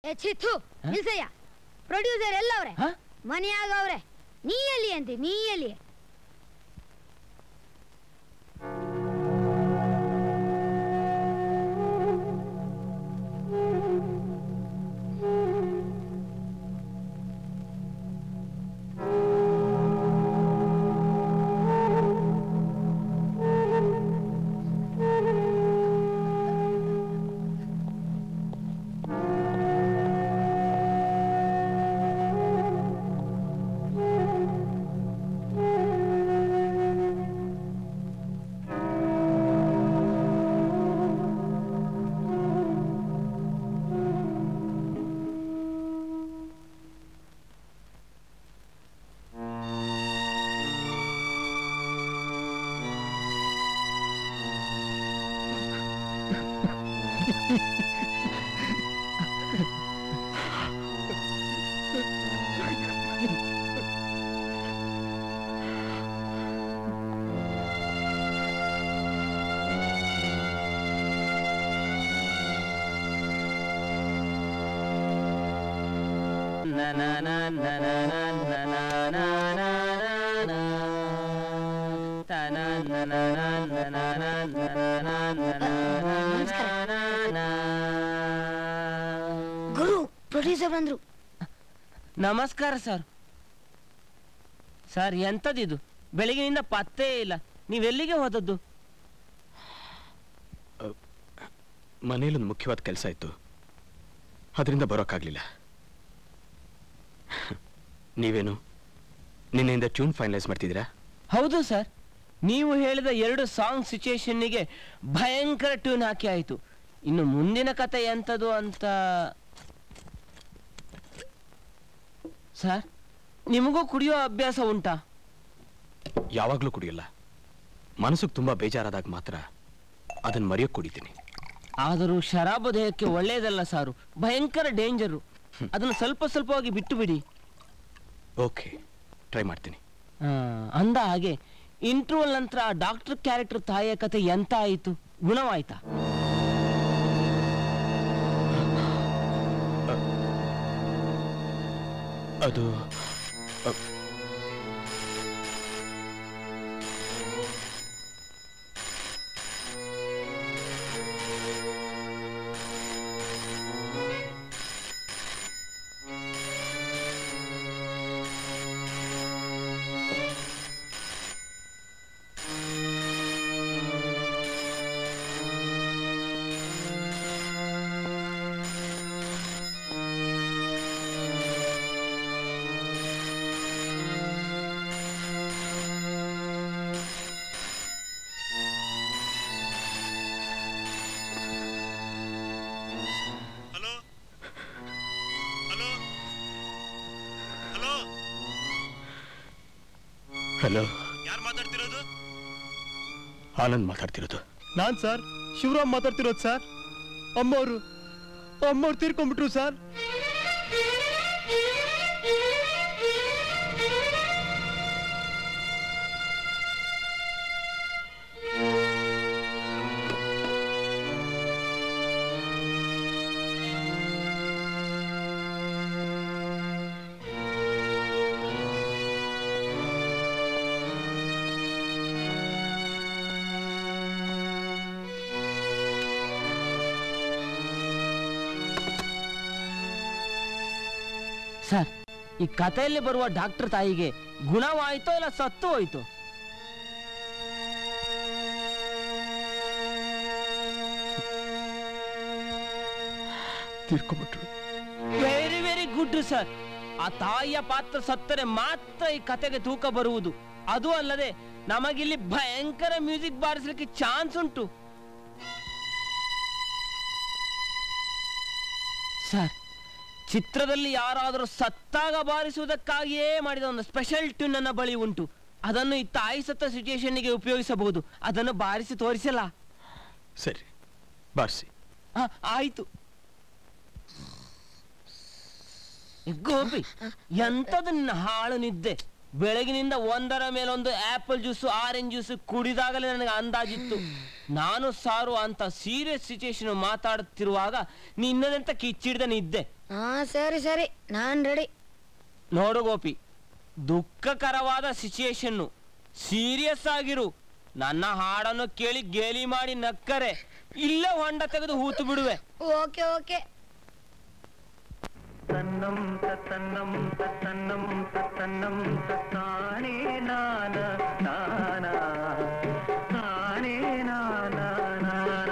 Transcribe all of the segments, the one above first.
ಚಿತ್ತು ನಿಲ್ಸಯ್ಯ, producer ಎಲ್ಲ ಅವ್ರೆ, ಮನೆಯಾಗ ಅವ್ರೆ. ನೀ ಎಲ್ಲಿ ಅಂತೆ, ನೀ ಎಲ್ಲಿ? ಗುರು, ಪ್ರೊಡ್ಯೂಸರ್ ಬಂದ್ರು. ನಮಸ್ಕಾರ ಸರ್. ಸರ್ ಎಂತದಿದು? ಬೆಳಗಿನಿಂದ ಪತ್ತೇ ಇಲ್ಲ. ನೀವೆಲ್ಲಿಗೆ ಹೋದದ್ದು? ಮನೇಲೊಂದು ಮುಖ್ಯವಾದ ಕೆಲಸ ಇತ್ತು, ಅದರಿಂದ ಬರೋಕ್ಕಾಗಲಿಲ್ಲ. ನೀವೇನು ನಿನ್ನೆಯಿಂದ ಟ್ಯೂನ್ ಫೈನಲೈಸ್ ಮಾಡ್ತಿದ್ದೀರಾ? ಹೌದು ಸರ್, ನೀವು ಹೇಳಿದ 2 ಸಾಂಗ್ ಸಿಚುಯೇಷನ್ನಿಗೆ ಭಯಂಕರ ಟ್ಯೂನ್ ಹಾಕಿ ಆಯಿತು. ಇನ್ನು ಮುಂದಿನ ಕತೆ ಎಂಥದ್ದು ಅಂತ. ಸರ್, ನಿಮಗೂ ಕುಡಿಯೋ ಅಭ್ಯಾಸ ಉಂಟಾ? ಯಾವಾಗಲೂ ಕುಡಿಯಲ್ಲ. ಮನಸ್ಸಿಗೆ ತುಂಬಾ ಬೇಜಾರಾದಾಗ ಮಾತ್ರ ಅದನ್ನು ಮರೆಯೋಕೆ ಕುಡಿತೀನಿ. ಆದರೂ ಶರಾಬು ದೇಹಕ್ಕೆ ಒಳ್ಳೆಯದಲ್ಲ ಸಾರು, ಭಯಂಕರ ಡೇಂಜರು. ಅದನ್ನು ಸ್ವಲ್ಪ ಸ್ವಲ್ಪವಾಗಿ ಬಿಟ್ಟು ಬಿಡಿ. ಓಕೆ, ಟ್ರೈ ಮಾಡ್ತೀನಿ. ಅಂದ ಹಾಗೆ ಇಂಟರ್ವಲ್ ನಂತರ ಡಾಕ್ಟರ್ ಕ್ಯಾರೆಕ್ಟರ್ ತಾಯಿಯ ಕತೆ ಎಂತ ಆಯಿತು? ಗುಣವಾಯ್ತಾ? ಅದು ಹಲೋ, ಯಾರು ಮಾತಾಡ್ತಿರೋದು? ಆನಂದ್ ಮಾತಾಡ್ತಿರೋದು. ನಾನ್ ಸರ್, ಶಿವರಾಮ್ ಮಾತಾಡ್ತಿರೋದು ಸರ್. ಅಮ್ಮವ್ರು ತೀರ್ಕೊಂಡ್ಬಿಟ್ರು ಸರ್. ಸರ್, ಈ ಕಥೆಯಲ್ಲಿ ಬರುವ ಡಾಕ್ಟರ್ ತಾಯಿಗೆ ಗುಣವಾಯಿತೋ ಇಲ್ಲ ಸತ್ತು ಹೋಯ್ತು? ತೀರ್ಕೊಂಡ್ಬಿಟ್ರು. Very very good sir. ಆ ತಾಯಿಯ ಪಾತ್ರ ಸತ್ತರೆ ಮಾತ್ರ ಈ ಕತೆಗೆ ತೂಕ ಬರುವುದು. ಅದು ಅಲ್ಲದೆ ನಮಗಿಲ್ಲಿ ಭಯಂಕರ ಮ್ಯೂಸಿಕ್ ಬಾರಿಸಲಿಕ್ಕೆ ಚಾನ್ಸ್ ಉಂಟು. ಸರ್, ಚಿತ್ರದಲ್ಲಿ ಯಾರಾದರೂ ಸತ್ತಾಗ ಬಾರಿಸುವುದಕ್ಕಾಗಿಯೇ ಮಾಡಿದ ಒಂದು ಸ್ಪೆಷಲ್ ಟ್ಯೂನ್ ನನ್ನ ಬಳಿ ಉಂಟು. ಅದನ್ನು ಈ ತಾಯಿ ಸತ್ತ ಸಿಚುಯೇಷನ್ಗೆ ಉಪಯೋಗಿಸಬಹುದು. ಅದನ್ನು ಬಾರಿಸಿ ತೋರಿಸಲ್ಲ? ಸರಿ, ಬಾರಿಸಿ. ಆಯ್ತು. ಗೋಪಿ, ಎಂತದು ನಿನ್ನ ಹಾಳು ನಿದ್ದೆ? ಬೆಳಗಿನಿಂದ ಒಂದರ ಮೇಲೊಂದು ಆಪಲ್ ಜ್ಯೂಸು, ಆರೆಂಜ್ ಜ್ಯೂಸು ಕುಡಿದಾಗಲೇ ನನಗೆ ಅಂದಾಜಿತ್ತು. ನಾನು ಸಾರು ಅಂತ ಸೀರಿಯಸ್ ಸಿಚುಯೇಷನ್ ಮಾತಾಡುತ್ತಿರುವಾಗ ನಿನ್ನದಂತ ಕಿಚ್ಚಿಡ್ದ ನಿದ್ದೆ. ಹಾ ಸರಿ ಸರಿ ನಾನ್ ರೆಡಿ. ನೋಡು ಗೋಪಿ, ದುಃಖಕರವಾದ ಸಿಚುಯೇಷನ್ನು, ಸೀರಿಯಸ್ ಆಗಿರು. ನನ್ನ ಹಾಡನ್ನು ಕೇಳಿ ಗೇಲಿ ಮಾಡಿ ನಕ್ಕರೆ ಇಲ್ಲೇ ಹೊಂಡ ತೆಗೆದು ಹೂತು ಬಿಡುವೆ. Okay okay. ತನ್ನಂ ತನ್ನಂ ತನ್ನಂ ತನ್ನಂ ತಾನೇ ನಾನ ನಾನ ತಾನೇ ನಾನ ನಾನ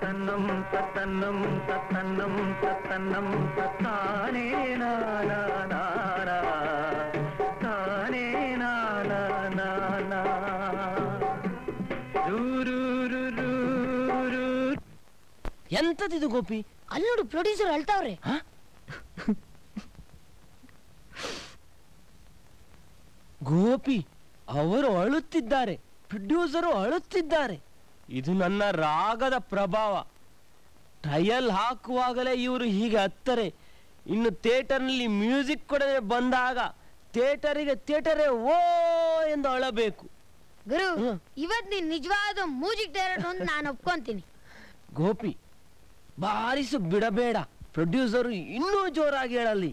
ತನ್ನಂ ತನ್ನಂ ತನ್ನಂ ತನ್ನಂ ತಾನೇ ನಾನ ನಾನ ತಾನೇ ನಾನ ನಾನ ಎಂತದಿದು ಗೋಪಿ? ಅಲ್ಲಿ ನೋಡು, ಪ್ರೊಡ್ಯೂಸರ್ ಅಳ್ತಾವ್ರೆ. ಗೋಪಿ, ಅವರು ಅಳುತ್ತಿದ್ದಾರೆ, ಪ್ರೊಡ್ಯೂಸರು ಅಳುತ್ತಿದ್ದಾರೆ. ಇದು ನನ್ನ ರಾಗದ ಪ್ರಭಾವ. ಟ್ರಯಲ್ ಹಾಕುವಾಗಲೇ ಇವರು ಹೀಗೆ ಹತ್ತಾರೆ. ಇನ್ನು ಥಿಯೇಟರ್ನಲ್ಲಿ ಮ್ಯೂಸಿಕ್ ಕೊಡದೆ ಬಂದಾಗ ಥಿಯೇಟರೇ ಓ ಎಂದು ಅಳಬೇಕು. ಗುರು, ಇವತ್ ನೀನ್ ನಿಜವಾದ ಮ್ಯೂಸಿಕ್ ಡೈರೆಕ್ಟರ್ ಅಂತ ನಾನು ಒಪ್ಕೊಂತೀನಿ. ಗೋಪಿ, ಬಾರಿಸು ಬಿಡಬೇಡ. ಪ್ರೊಡ್ಯೂಸರು ಇನ್ನೂ ಜೋರಾಗಿ ಹೇಳಲಿ.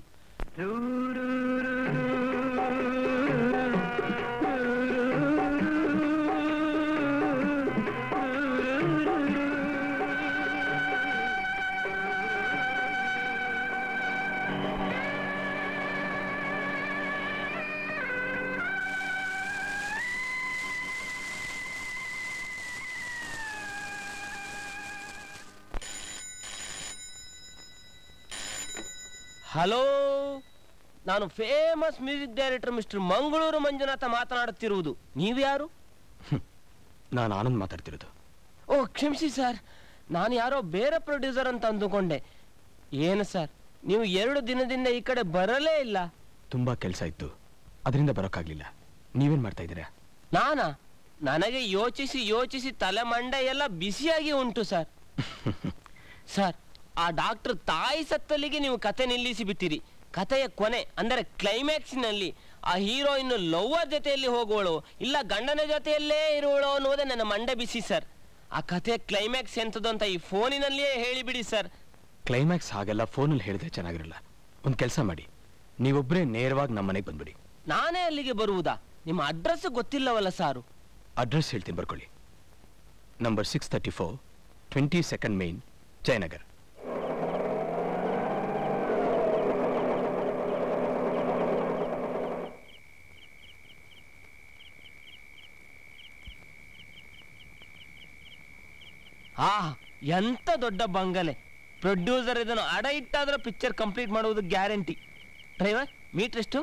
ಹಲೋ, ನಾನು famous music director mister Mangaluru Manjunatha ಮಾತನಾಡುತ್ತಿರುವುದು. ನೀವ್ಯಾರು? ನಾನು ಆನಂದ್ ಮಾತಾಡ್ತಿರೋದು. ಓ, ಕ್ಷಮಿಸಿ ಸರ್, ನಾನು ಯಾರೋ ಬೇರೆ ಪ್ರೊಡ್ಯೂಸರ್ ಅಂತ ಅಂದುಕೊಂಡೆ. ಏನು ಸರ್, ನೀವು 2 ದಿನದಿಂದ ಈ ಕಡೆ ಬರಲೇ ಇಲ್ಲ? ತುಂಬಾ ಕೆಲಸ ಇತ್ತು, ಅದರಿಂದ ಬರೋಕ್ಕಾಗ್ಲಿಲ್ಲ. ನೀವೇನ್ ಮಾಡ್ತಾ ಇದ್ದೀರಾ? ನಾನಾ? ನನಗೆ ಯೋಚಿಸಿ ತಲೆ ಮಂಡೆ ಎಲ್ಲ ಬಿಸಿಯಾಗಿ ಉಂಟು ಸರ್. ಸರ್, ಆ ಡಾಕ್ಟರ್ ತಾಯಿ ಸತ್ತಲ್ಲಿಗೆ ನೀವು ಕತೆ ನಿಲ್ಲಿಸಿ ಬಿಟ್ಟಿರಿ. ಕಥೆಯ ಕೊನೆ ಅಂದರೆ ಕ್ಲೈಮ್ಯಾಕ್ಸ್ನಲ್ಲಿ ಆ ಹೀರೋಯಿನ್ ಲವ್ವರ್ ಜೊತೆಯಲ್ಲಿ ಹೋಗುವಳು ಇಲ್ಲ ಗಂಡನ ಜೊತೆಯಲ್ಲೇ ಇರುವಳು ಅನ್ನೋದೇ ನನ್ನ ಮಂಡೆ ಬಿಸಿ ಸರ್. ಆ ಕಥೆಯ ಕ್ಲೈಮ್ಯಾಕ್ಸ್ ಎಂತದ್ದು ಅಂತ ಈ ಫೋನಿನಲ್ಲಿಯೇ ಹೇಳಿಬಿಡಿ ಸರ್. ಕ್ಲೈಮ್ಯಾಕ್ಸ್ ಹಾಗೆಲ್ಲ ಫೋನಲ್ಲಿ ಹೇಳಿದ್ರೆ ಚೆನ್ನಾಗಿರಲ್ಲ. ಒಂದು ಕೆಲಸ ಮಾಡಿ, ನೀವೊಬ್ಬರೇ ನೇರವಾಗಿ ನಮ್ಮ ಮನೆಗೆ ಬಂದ್ಬಿಡಿ. ನಾನೇ ಅಲ್ಲಿಗೆ ಬರುವುದಾ? ನಿಮ್ಮ ಅಡ್ರೆಸ್ ಗೊತ್ತಿಲ್ಲವಲ್ಲ ಸಾರು. ಅಡ್ರೆಸ್ ಹೇಳ್ತೀನಿ, ಬರ್ಕೊಳ್ಳಿ. Number 634, 22nd main, Jayanagar. ಎಂತ ದೊಡ್ಡ ಬಂಗಲೆ. ಪ್ರೊಡ್ಯೂಸರ್ ಇದನ್ನು ಅಡ ಇಟ್ಟಾದ್ರೆ ಪಿಕ್ಚರ್ ಕಂಪ್ಲೀಟ್ ಮಾಡುವುದು ಗ್ಯಾರಂಟಿ. ಡ್ರೈವರ್, ಮೀಟರ್ ಎಷ್ಟು?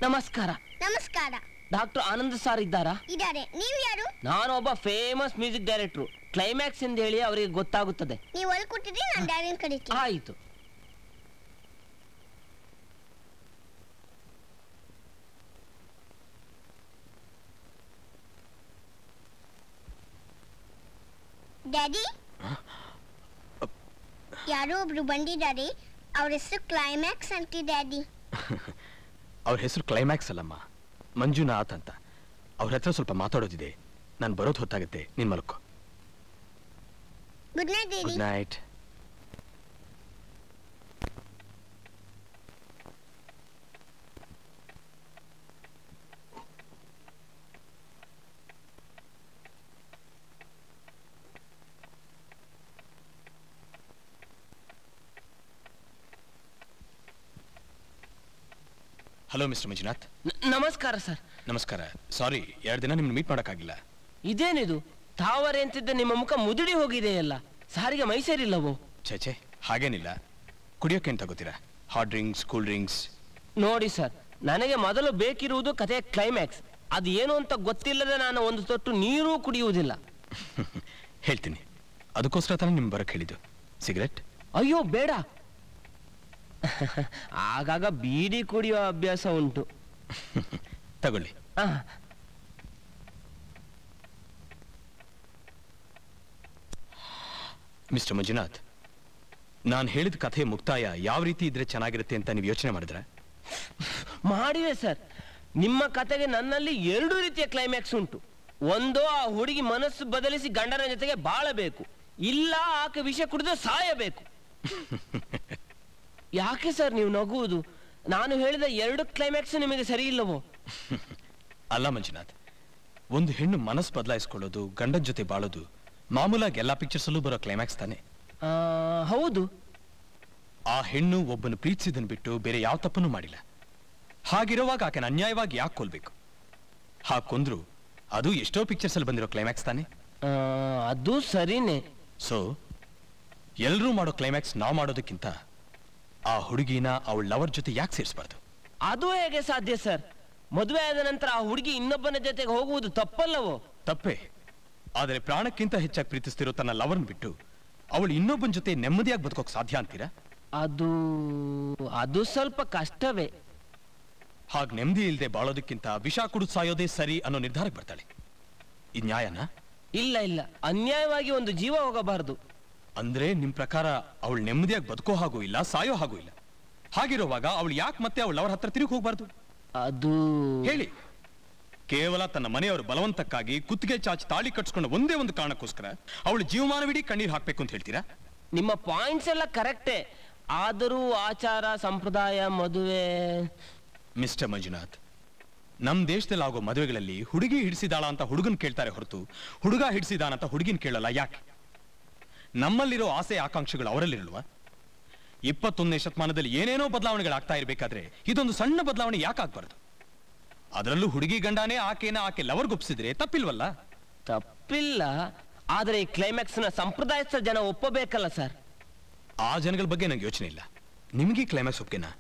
ನಮಸ್ಕಾರ. ನಮಸ್ಕಾರ. ಡಾಕ್ಟರ್ ಆನಂದ್ ಸಾರ್ ಇದ್ದಾರಾ? ಇದ್ದಾರೆ. ನೀವು ಯಾರು? ನಾನು ಒಬ್ಬ ಫೇಮಸ್ ಮ್ಯೂಸಿಕ್ ಡೈರೆಕ್ಟ್ರು. ಕ್ಲೈಮ್ಯಾಕ್ಸ್ ಎಂದು ಹೇಳಿ ಅವರಿಗೆ ಗೊತ್ತಾಗುತ್ತದೆ. ನೀವು ಅಲ್ಲಿ ಕೊಟ್ಟಿದ್ರಿ, ನಾನು ಡೈರೆಕ್ಟ್ ಕರೀತೀನಿ. ಆಯಿತು. ಡ್ಯಾಡಿ, ಯಾರೋ ಒಬ್ರು ಬಂದಿದ್ದಾರೆ. ಅವ್ರ ಹೆಸರು ಕ್ಲೈಮ್ಯಾಕ್ಸ್ ಅಂತ. ಡ್ಯಾಡಿ, ಅವ್ರ ಹೆಸರು ಕ್ಲೈಮ್ಯಾಕ್ಸ್ ಅಲ್ಲಮ್ಮ, ಮಂಜುನಾಥ್ ಅಂತ. ಅವ್ರ ಹತ್ರ ಸ್ವಲ್ಪ ಮಾತಾಡೋದಿದೆ. ನಾನು ಬರೋದು ಹೊತ್ತಾಗುತ್ತೆ. ನೀನ್ ಮಲ್ಕೋ. Good night daddy. Good night. Hello mister Manjunath. ನಮಸ್ಕಾರ ಸರ್. ನಮಸ್ಕಾರ. ಸಾರಿ, 2 ದಿನ ನಿಮ್ಗೆ ಮೀಟ್ ಮಾಡೋಕ್ಕಾಗಿಲ್ಲ. ಇದೇನಿದು? ತಾವರೆ ಅಂತಿದ್ದ ನಿಮ್ಮ ಮುಖ ಮುದುಡಿ ಹೋಗಿದೆಯಲ್ಲ. ಸಾರಿಗೆ ಮೈ ಸೇರಿಲ್ಲವೋ? ಛೇ, ಹಾಗೇನಿಲ್ಲ. ಕುಡಿಯೋಕೆ ಅಂತ ತಗೋತೀರಾ? Hot drinks, cool drinks? ನೋಡಿ ಸರ್, ನನಗೆ ಮೊದಲು ಬೇಕಿರುವುದು ಕಥೆಯ ಕ್ಲೈಮ್ಯಾಕ್ಸ್. ಅದು ಏನು ಅಂತ ಗೊತ್ತಿಲ್ಲದೆ ನಾನು ಒಂದು ತೊಟ್ಟು ನೀರೂ ಕುಡಿಯುವುದಿಲ್ಲ. ಹೇಳ್ತೀನಿ. ಅದಕ್ಕೋಸ್ಕರ ತಾನೇ ನಿಮ್ಗೆ ಬರೋಕ್ಕೆ ಹೇಳಿದ್ದು. ಸಿಗರೆಟ್? ಅಯ್ಯೋ ಬೇಡ. ಆಗಾಗ ಬೀಡಿ ಕುಡಿಯುವ ಅಭ್ಯಾಸ ಉಂಟು. ತಗೊಳ್ಳಿ. ಮಿಸ್ಟರ್ ಮಂಜುನಾಥ್, ನಾನು ಹೇಳಿದ ಕಥೆ ಮುಕ್ತಾಯ ಯಾವ ರೀತಿ ಇದ್ರೆ ಚೆನ್ನಾಗಿರುತ್ತೆ ಅಂತ ನೀವು ಯೋಚನೆ ಮಾಡಿದ್ರೆ? ಮಾಡಿದೆ ಸರ್. ನಿಮ್ಮ ಕತೆಗೆ ನನ್ನಲ್ಲಿ 2 ರೀತಿಯ ಕ್ಲೈಮ್ಯಾಕ್ಸ್ ಉಂಟು. ಒಂದೋ ಆ ಹುಡುಗಿ ಮನಸ್ಸು ಬದಲಿಸಿ ಗಂಡನ ಜೊತೆಗೆ ಬಾಳಬೇಕು, ಇಲ್ಲ ಆಕೆ ವಿಷ ಕುಡಿದು ಸಾಯಬೇಕು. ಯಾಕೆ ಸರ್ ನೀವು ನಗುವುದು? ನಾನು ಹೇಳಿದ 2 ಕ್ಲೈಮ್ಯಾಕ್ಸ್ ನಿಮಗೆ ಸರಿ ಇಲ್ಲವೋ? ಅಲ್ಲ ಮಂಜುನಾಥ್, ಒಂದು ಹೆಣ್ಣು ಮನಸ್ಸು ಬದಲಾಯಿಸ್ಕೊಳ್ಳೋದು, ಗಂಡನ ಜೊತೆ ಬಾಳೋದು ಮಾಮೂಲಾಗಿ ಎಲ್ಲಾ ಪಿಕ್ಚರ್ಸ್ ಅಲ್ಲೂ ಬರೋ ಕ್ಲೈಮ್ಯಾಕ್ಸ್ ತಾನೆ. ಹೌದು. ಆ ಹೆಣ್ಣು ಒಬ್ಬನು ಪ್ರೀತಿಸಿದನ್ ಬಿಟ್ಟು ಬೇರೆ ಯಾವ ತಪ್ಪನ್ನು ಮಾಡಿಲ್ಲ. ಹಾಗಿರುವಾಗ ಆಕೆನ ಅನ್ಯಾಯವಾಗಿ ಯಾಕೆ ಕೊಲ್ಬೇಕು? ಹಾಕೊಂದ್ರು ಅದು ಎಷ್ಟೋ ಪಿಕ್ಚರ್ಸ್ ಅಲ್ಲಿ ಬಂದಿರೋ ಕ್ಲೈಮ್ಯಾಕ್ಸ್ ತಾನೆ. ಅದು ಸರಿನೇ. ಸೊ ಎಲ್ರೂ ಮಾಡೋ ಕ್ಲೈಮ್ಯಾಕ್ಸ್ ನಾವು ಮಾಡೋದಕ್ಕಿಂತ ಆ ಹುಡುಗಿನ ಅವಳ ಲವರ್ ಜೊತೆ ಯಾಕೆ ಸೇರಿಸಬಾರ್ದು? ಅದು ಹೇಗೆ ಸಾಧ್ಯ ಸರ್? ಮದುವೆ ಆದ ನಂತರ ಆ ಹುಡುಗಿ ಇನ್ನೊಬ್ಬನ ಜೊತೆಗೆ ಹೋಗುವುದು ತಪ್ಪಲ್ಲವೋ? ತಪ್ಪೇ. ಆದರೆ ಪ್ರಾಣಕ್ಕಿಂತ ಹೆಚ್ಚಾಗಿ ಪ್ರೀತಿಸ್ತಿರೋ ತನ್ನ ಲವರ್ನ್ ಬಿಟ್ಟು ಅವಳು ಇನ್ನೊಬ್ಬನ ಜೊತೆ ನೆಮ್ಮದಿಯಾಗಿ ಬದುಕೋಕ್ ಸಾಧ್ಯ ಅಂತೀರಾ? ಅದು ಸ್ವಲ್ಪ ಕಷ್ಟವೇ. ಹಾಗೆ ನೆಮ್ಮದಿ ಇಲ್ಲದೆ ಬಾಳೋದಕ್ಕಿಂತ ವಿಷ ಕುಡಿದು ಸಾಯೋದೇ ಸರಿ ಅನ್ನೋ ನಿರ್ಧಾರಕ್ಕೆ ಬರ್ತಾಳೆ. ಇದು ನ್ಯಾಯನಾ? ಇಲ್ಲ, ಅನ್ಯಾಯವಾಗಿ ಒಂದು ಜೀವ ಹೋಗಬಾರದು. ಅಂದ್ರೆ ನಿಮ್ ಪ್ರಕಾರ ಅವಳು ನೆಮ್ಮದಿಯಾಗಿ ಬದುಕೋ ಹಾಗೂ ಇಲ್ಲ, ಸಾಯೋ ಹಾಗೂ ಇಲ್ಲ. ಹಾಗಿರುವಾಗ ಅವಳು ಯಾಕೆ ಮತ್ತೆ ಅವಳ ಲವರ್ ಹತ್ರ ತಿರುಗಿ ಹೋಗ್ಬಾರ್ದು? ಅದು ಹೇಳಿ. ಕೇವಲ ತನ್ನ ಮನೆಯವರು ಬಲವಂತಕ್ಕಾಗಿ ಕುತ್ತಿಗೆ ಚಾಚಿ ತಾಳಿ ಕಟ್ಸ್ಕೊಂಡ ಒಂದೇ ಒಂದು ಕಾರಣಕ್ಕೋಸ್ಕರ ಅವಳು ಜೀವಮಾನವಿಡೀ ಕಣ್ಣೀರು ಹಾಕ್ಬೇಕು ಅಂತ ಹೇಳ್ತೀರಾ? ನಿಮ್ಮ ಪಾಯಿಂಟ್ಸ್ ಎಲ್ಲ ಕರೆಕ್ಟೇ, ಆದರೂ ಆಚಾರ ಸಂಪ್ರದಾಯ ಮದುವೆ. ಮಿಸ್ಟರ್ ಮಂಜುನಾಥ್, ನಮ್ ದೇಶದಲ್ಲಿ ಆಗೋ ಮದುವೆಗಳಲ್ಲಿ ಹುಡುಗಿ ಹಿಡಿಸಿದಾಳ ಅಂತ ಹುಡುಗನ್ ಕೇಳ್ತಾರೆ ಹೊರತು ಹುಡುಗ ಹಿಡಿಸಿದಾನಂತ ಹುಡುಗಿನ ಕೇಳಲ್ಲ. ಯಾಕೆ? ನಮ್ಮಲ್ಲಿರೋ ಆಸೆ ಆಕಾಂಕ್ಷೆಗಳು ಅವರಲ್ಲಿರಲ್ವಾ? 21ನೇ ಶತಮಾನದಲ್ಲಿ ಏನೇನೋ ಬದಲಾವಣೆಗಳಾಗ್ತಾ ಇರಬೇಕಾದ್ರೆ ಇದೊಂದು ಸಣ್ಣ ಬದಲಾವಣೆ ಯಾಕೆ ಆಗ್ಬಾರ್ದು? ಅದರಲ್ಲೂ ಹುಡುಗಿ ಗಂಡಾನೇ ಆಕೆ ಲವರ್ಗೊಪ್ಸಿದ್ರೆ ತಪ್ಪಿಲ್ವಲ್ಲ? ತಪ್ಪಿಲ್ಲ, ಆದರೆ ಈ ಕ್ಲೈಮ್ಯಾಕ್ಸ್ ನ ಸಂಪ್ರದಾಯಸ್ಥ ಜನ ಒಪ್ಪಬೇಕಲ್ಲ ಸರ್. ಆ ಜನಗಳ ಬಗ್ಗೆ ನಂಗೆ ಯೋಚನೆ ಇಲ್ಲ. ನಿಮ್ಗೆ ಕ್ಲೈಮ್ಯಾಕ್ಸ್ ಒಪ್ಗೆನಾ?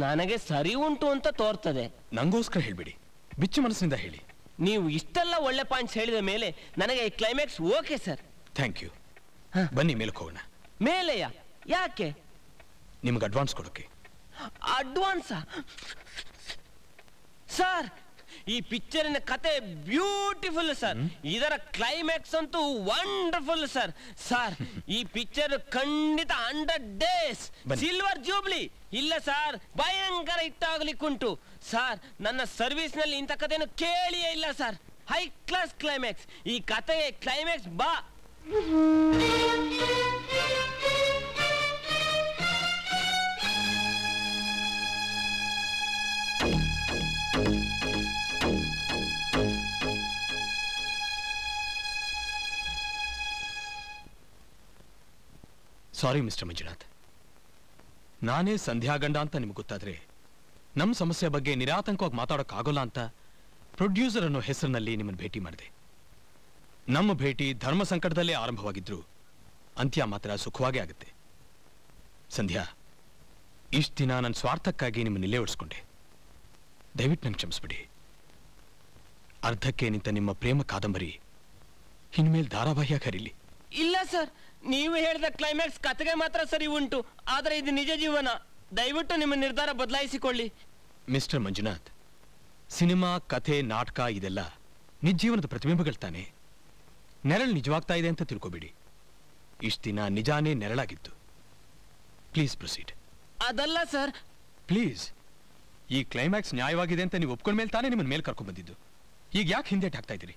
ನನಗೆ ಸರಿ ಉಂಟು ಅಂತ ತೋರ್ತದೆ. ನಂಗೋಸ್ಕರ ಹೇಳ್ಬಿಡಿ, ಬಿಚ್ಚು ಮನಸ್ಸಿನಿಂದ ಹೇಳಿ. ನೀವು ಇಷ್ಟೆಲ್ಲ ಒಳ್ಳೆ ಪಾಯಿಂಟ್ಸ್ ಹೇಳಿದ ಮೇಲೆ ನನಗೆ ಈ climax okay sir. Thank you. ಬನ್ನಿ ಮೇಲಕ್ಕೆ ಹೋಗೋಣ. ಮೇಲೆಯಾ? ಯಾಕೆ? ನಿಮ್ಗೆ ಅಡ್ವಾನ್ಸ್ ಕೊಡೋಕೆ. ಅಡ್ವಾನ್ಸಾ? ಸರ್, ಈ ಪಿಕ್ಚರಿನ ಕತೆ ಬ್ಯೂಟಿಫುಲ್ ಸರ್. ಇದರ ಕ್ಲೈಮ್ಯಾಕ್ಸ್ ಅಂತೂ ವಂಡರ್ಫುಲ್ ಸರ್. ಸರ್, ಈ ಪಿಕ್ಚರ್ ಖಂಡಿತ 100 days ಸಿಲ್ವರ್ ಜೂಬ್ಲಿ. ಇಲ್ಲ ಸರ್, ಭಯಂಕರ ಹಿಟ್ಟಾಗ್ಲಿಕ್ಕುಂಟು ಸರ್. ನನ್ನ ಸರ್ವಿಸ್ ನಲ್ಲಿ ಇಂಥ ಕಥೆಯನ್ನು ಕೇಳಿಯೇ ಇಲ್ಲ ಸರ್. High class climax. ಈ ಕಥೆಗೆ ಕ್ಲೈಮ್ಯಾಕ್ಸ್ ಬಾ. ಸಾರಿ ಮಿಸ್ಟರ್ ಮಂಜುನಾಥ್, ನಾನೇ ಸಂಧ್ಯಾ ಗಂಡ ಅಂತ ನಿಮ್ಗೆ ಗೊತ್ತಾದ್ರೆ ನಮ್ಮ ಸಮಸ್ಯೆ ಬಗ್ಗೆ ನಿರಾತಂಕವಾಗಿ ಮಾತಾಡೋಕ್ಕಾಗೋಲ್ಲ ಅಂತ ಪ್ರೊಡ್ಯೂಸರ್ ಅನ್ನೋ ಹೆಸರಿನಲ್ಲಿ ನಿಮ್ಮನ್ನು ಭೇಟಿ ಮಾಡಿದೆ. ನಮ್ಮ ಭೇಟಿ ಧರ್ಮ ಸಂಕಟದಲ್ಲೇ ಆರಂಭವಾಗಿದ್ರು ಅಂತ್ಯ ಮಾತ್ರ ಸುಖವಾಗೇ ಆಗುತ್ತೆ. ಸಂಧ್ಯಾ, ಇಷ್ಟು ದಿನ ನನ್ನ ಸ್ವಾರ್ಥಕ್ಕಾಗಿ ನಿಮ್ಮನ್ನು ಇಲ್ಲೇ ಓಡಿಸ್ಕೊಂಡೆ. ದಯವಿಟ್ಟು ನಂಗೆ ಕ್ಷಮಿಸ್ಬಿಡಿ. ಅರ್ಧಕ್ಕೆ ನಿಂತ ನಿಮ್ಮ ಪ್ರೇಮ ಕಾದಂಬರಿ ಇನ್ಮೇಲೆ ಧಾರಾವಾಹಿಯಾಗಿ ಹರಿಲಿ. ಇಲ್ಲ ಸರ್, ನೀವು ಹೇಳಿದ ಕ್ಲೈಮ್ಯಾಕ್ಸ್ ಕತೆಗೆ ಮಾತ್ರ ಸರಿ ಉಂಟು, ಆದರೆ ಇದು ನಿಜ ಜೀವನ. ದಯವಿಟ್ಟು ನಿಮ್ಮ ನಿರ್ಧಾರ ಬದಲಾಯಿಸಿಕೊಳ್ಳಿ. ಮಿಸ್ಟರ್ ಮಂಜುನಾಥ್, ಸಿನಿಮಾ, ಕಥೆ, ನಾಟಕ ಇದೆಲ್ಲ ನಿಜ ಜೀವನದ ಪ್ರತಿಬಿಂಬಗಳು ತಾನೆ. ನೆರಳು ನಿಜವಾಗ್ತಾ ಇದೆ ಅಂತ ತಿಳ್ಕೊಬೇಡಿ. ಇಷ್ಟು ದಿನ ನಿಜಾನೇ ನೆರಳಾಗಿತ್ತು. Please proceed. ಅದಲ್ಲ ಸರ್. ಪ್ಲೀಸ್. ಈ ಕ್ಲೈಮ್ಯಾಕ್ಸ್ ನ್ಯಾಯವಾಗಿದೆ ಅಂತ ನೀವು ಒಪ್ಕೊಂಡ ಮೇಲೆ ತಾನೇ ನಿಮ್ಮನ್ನ ಮೇಲೆ ಕರ್ಕೊಂಡ್ ಬಂದಿದ್ದು. ಈಗ ಯಾಕೆ ಹಿಂದೇಟ್ ಹಾಕ್ತಾ ಇದ್ದೀರಿ?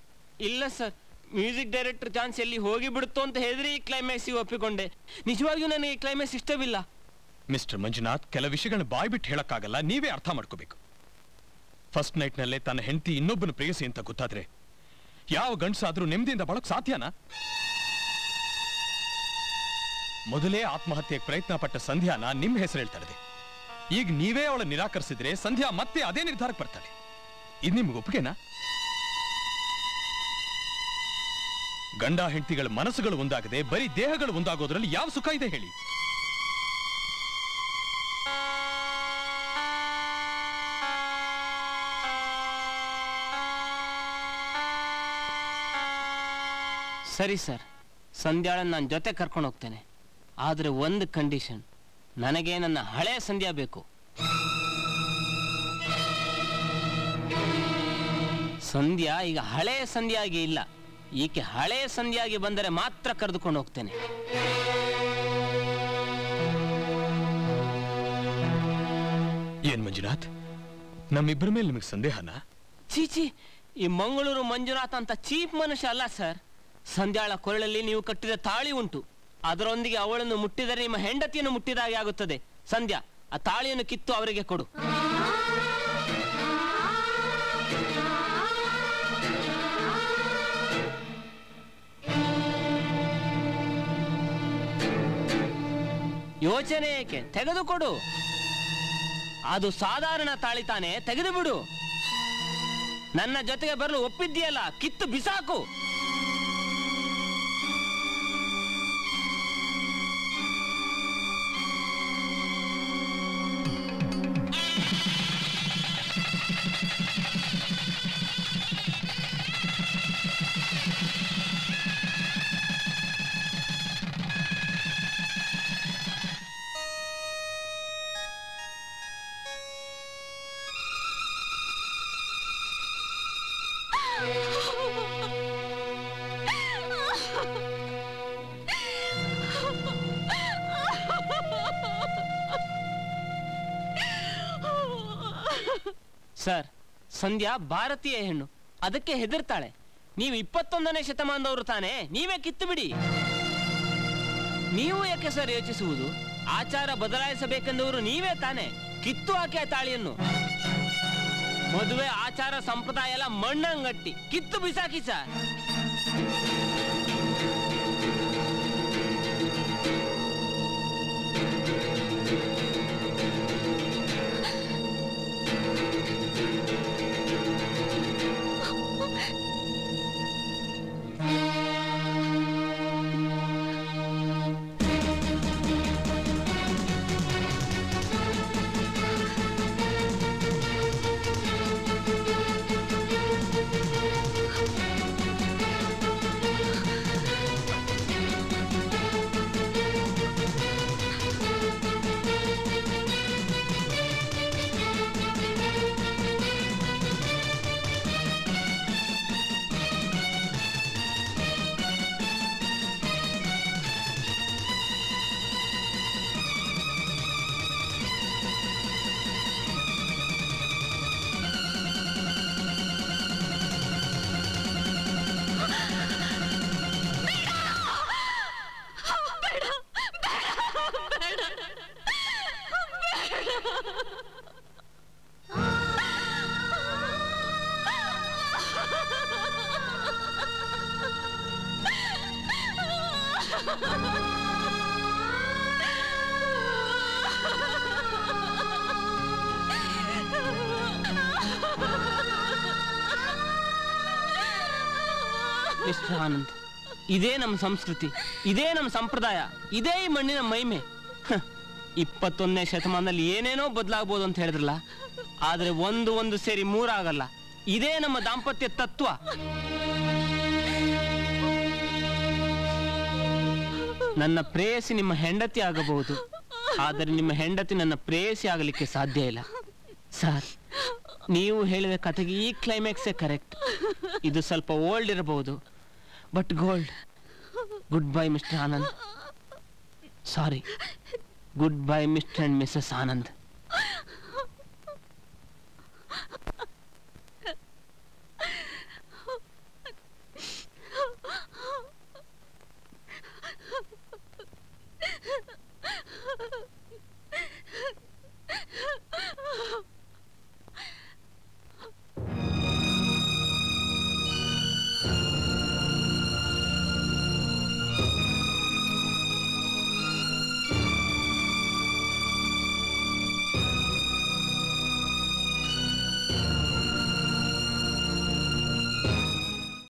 ಇಲ್ಲ ಸರ್, ಮ್ಯೂಸಿಕ್ ಡೈರೆಕ್ಟರ್ ಚಾನ್ಸ್ ಎಲ್ಲಿ ಹೋಗಿ ಬಿಡುತ್ತೋ ಅಂತ ಹೇಳಿದ್ರೆ ಈ ಕ್ಲೈಮ್ಯಾಕ್ಸ್ ಒಪ್ಪಿಕೊಂಡೆ. ನಿಜವಾಗಿಯೂ ನನಗೆ ಈ ಕ್ಲೈಮ್ಯಾಕ್ಸ್ ಇಷ್ಟವಿಲ್ಲ. ಮಿಸ್ಟರ್ ಮಂಜುನಾಥ್, ಕೆಲ ವಿಷಯಗಳನ್ನ ಬಾಯ್ ಬಿಟ್ಟು ಹೇಳಕ್ಕಾಗಲ್ಲ, ನೀವೇ ಅರ್ಥ ಮಾಡ್ಕೋಬೇಕು. ಫಸ್ಟ್ ನೈಟ್ ನಲ್ಲೇ ತನ್ನ ಹೆಂಡತಿ ಇನ್ನೊಬ್ಬನ ಪ್ರೇಯಸಿ ಅಂತ ಗೊತ್ತಾದ್ರೆ ಯಾವ ಗಂಡಸಾದ್ರೂ ನೆಮ್ಮದಿಯಿಂದ ಬಾಳಕ್ ಸಾಧ್ಯನಾ? ಮೊದಲೇ ಆತ್ಮಹತ್ಯೆಗೆ ಪ್ರಯತ್ನ ಪಟ್ಟ ಸಂಧ್ಯಾನ ನಿಮ್ಮ ಹೆಸರು ಹೇಳ್ತಾ ಇದೆ. ಈಗ ನೀವೇ ಅವಳ ನಿರಾಕರಿಸಿದ್ರೆ ಸಂಧ್ಯಾ ಮತ್ತೆ ಅದೇ ನಿರ್ಧಾರಕ್ಕೆ ಬರ್ತಾಳೆ. ಇದು ನಿಮ್ಗೆ ಒಪ್ಪಿಗೆನಾ? ಗಂಡ ಹೆಂಡತಿಗಳ ಮನಸ್ಸುಗಳು ಒಂದಾಗದೆ ಬರೀ ದೇಹಗಳು ಒಂದಾಗೋದ್ರಲ್ಲಿ ಯಾವ ಸುಖ ಇದೆ ಹೇಳಿ? ಸರಿ ಸರ್, ಸಂಧ್ಯಾಳನ್ನ ನಾನು ಜೊತೆ ಕರ್ಕೊಂಡು ಹೋಗ್ತೇನೆ. ಆದರೆ ಒಂದು ಕಂಡೀಷನ್, ನನಗೆ ನನ್ನ ಹಳೆಯ ಸಂಧ್ಯಾ ಬೇಕು. ಸಂಧ್ಯಾ ಈಗ ಹಳೆಯ ಸಂಧ್ಯಾಗಿ ಇಲ್ಲ. ಈಕೆ ಹಳೆಯ ಸಂಧ್ಯಾಗಿ ಬಂದರೆ ಮಾತ್ರ ಕರೆದುಕೊಂಡು ಹೋಗ್ತೇನೆ. ಏನ್ ಮಂಜುನಾಥ್, ನಮ್ಮಿಬ್ಬರ ಮೇಲೆ ನಿಮಗೆ ಸಂದೇಹನಾ? ಚೀಚಿ, ಈ ಮಂಗಳೂರು ಮಂಜುನಾಥ ಅಂತ ಚೀಪ್ ಮನುಷ್ಯ ಅಲ್ಲ ಸರ್. ಸಂಧ್ಯಾಳ ಕೊರಳಲ್ಲಿ ನೀವು ಕಟ್ಟಿದ ತಾಳಿ ಉಂಟು. ಅದರೊಂದಿಗೆ ಅವಳನ್ನು ಮುಟ್ಟಿದರೆ ನಿಮ್ಮ ಹೆಂಡತಿಯನ್ನು ಮುಟ್ಟಿದಾಗೆ ಆಗುತ್ತದೆ. ಸಂಧ್ಯಾ, ಆ ತಾಳಿಯನ್ನು ಕಿತ್ತು ಅವರಿಗೆ ಕೊಡು. ಯೋಚನೆ ಏಕೆ, ತೆಗೆದುಕೊಡು. ಅದು ಸಾಧಾರಣ ತಾಳಿ ತಾನೆ, ತೆಗೆದು ಬಿಡು. ನನ್ನ ಜೊತೆಗೆ ಬರಲು ಒಪ್ಪಿದ್ದೀಯಲ್ಲ, ಕಿತ್ತು ಬಿಸಾಕು. ಸರ್, ಸಂಧ್ಯಾ ಭಾರತೀಯ ಹೆಣ್ಣು, ಅದಕ್ಕೆ ಹೆದರ್ತಾಳೆ. ನೀವು 21ನೇ ಶತಮಾನದವರು ತಾನೆ, ನೀವೇ ಕಿತ್ತು ಬಿಡಿ. ನೀವು ಯಾಕೆ ಸರ್ ಯೋಚಿಸುವುದು? ಆಚಾರ ಬದಲಾಯಿಸಬೇಕೆಂದವರು ನೀವೇ ತಾನೆ. ಕಿತ್ತು ಹಾಕಿ ಆ ತಾಳಿಯನ್ನು. ಮದುವೆ ಆಚಾರ ಸಂಪ್ರದಾಯ ಎಲ್ಲ ಮಣ್ಣಂಗಟ್ಟಿ ಕಿತ್ತು ಬಿಸಾಕಿ ಸರ್. ಮಿಸ್ಟರ್ ಆನಂದ್, ಇದೇ ನಮ್ಮ ಸಂಸ್ಕೃತಿ, ಇದೇ ನಮ್ಮ ಸಂಪ್ರದಾಯ, ಇದೇ ಈ ಮಣ್ಣಿನ ಮಹಿಮೆ. 21ನೇ ಶತಮಾನದಲ್ಲಿ ಏನೇನೋ ಬದಲಾಗಬಹುದು ಅಂತ ಹೇಳಿದ್ರಲ್ಲ, ಆದ್ರೆ ಒಂದು ಸೇರಿ 3 ಆಗಲ್ಲ. ಇದೇ ನಮ್ಮ ದಾಂಪತ್ಯ ತತ್ವ. ನನ್ನ ಪ್ರೇಯಸಿ ನಿಮ್ಮ ಹೆಂಡತಿ ಆಗಬಹುದು, ಆದರೆ ನಿಮ್ಮ ಹೆಂಡತಿ ನನ್ನ ಪ್ರೇಯಸಿ ಆಗಲಿಕ್ಕೆ ಸಾಧ್ಯ ಇಲ್ಲ. ಸರ್, ನೀವು ಹೇಳಿದ ಕಥೆಗೆ ಈ ಕ್ಲೈಮ್ಯಾಕ್ಸೇ ಕರೆಕ್ಟ್. ಇದು ಸ್ವಲ್ಪ ಓಲ್ಡ್ ಇರಬಹುದು, but gold. Good bye mister Anand. Sorry, good bye mister and Mrs Anand.